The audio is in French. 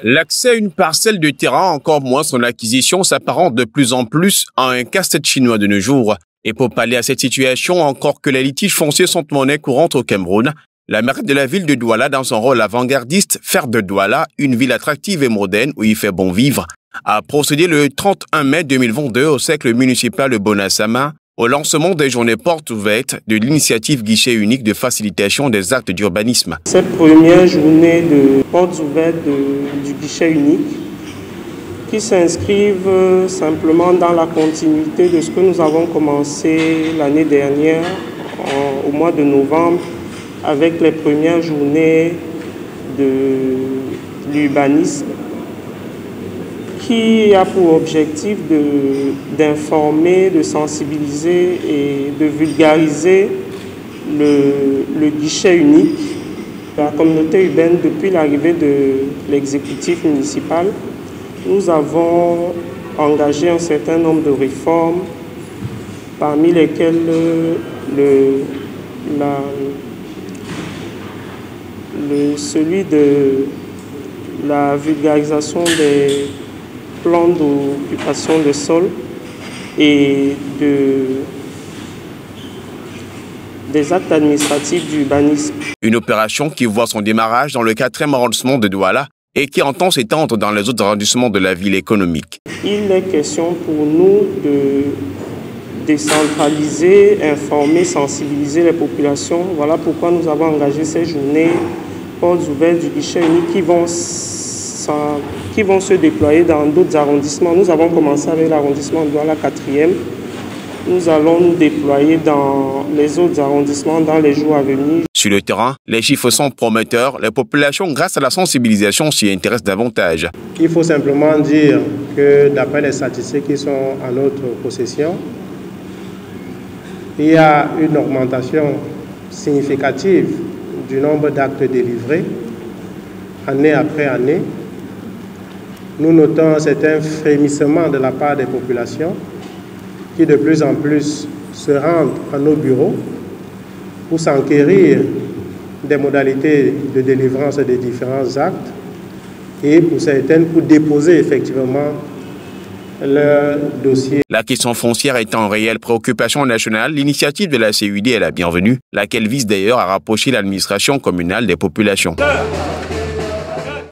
L'accès à une parcelle de terrain, encore moins son acquisition, s'apparente de plus en plus à un casse-tête chinois de nos jours. Et pour pallier à cette situation, encore que les litiges fonciers sont monnaie courante au Cameroun, la mairie de la ville de Douala, dans son rôle avant-gardiste, faire de Douala une ville attractive et moderne où il fait bon vivre, a procédé le 31 mai 2022 au cercle municipal de Bonassama au lancement des journées portes ouvertes de l'initiative guichet unique de facilitation des actes d'urbanisme. Cette première journée de portes ouvertes du guichet unique qui s'inscrivent simplement dans la continuité de ce que nous avons commencé l'année dernière au mois de novembre avec les premières journées de l'urbanisme qui a pour objectif d'informer, de sensibiliser et de vulgariser le guichet unique de la communauté urbaine depuis l'arrivée de l'exécutif municipal. Nous avons engagé un certain nombre de réformes, parmi lesquelles celui de la vulgarisation des plans d'occupation de sol et des actes administratifs d'urbanisme. Une opération qui voit son démarrage dans le 4e arrondissement de Douala et qui entend s'étendre dans les autres arrondissements de la ville économique. Il est question pour nous de décentraliser, informer, sensibiliser les populations. Voilà pourquoi nous avons engagé ces journées portes ouvertes du guichet unique qui vont se déployer dans d'autres arrondissements. Nous avons commencé avec l'arrondissement de Douala 4e. Nous allons nous déployer dans les autres arrondissements dans les jours à venir. Sur le terrain, les chiffres sont prometteurs. Les populations, grâce à la sensibilisation, s'y intéressent davantage. Il faut simplement dire que d'après les statistiques qui sont en notre possession, il y a une augmentation significative du nombre d'actes délivrés année après année. Nous notons un certain frémissement de la part des populations qui de plus en plus se rendent à nos bureaux pour s'enquérir des modalités de délivrance des différents actes et pour certaines pour déposer effectivement leur dossier. La question foncière étant en réelle préoccupation nationale, l'initiative de la CUD est la bienvenue, laquelle vise d'ailleurs à rapprocher l'administration communale des populations.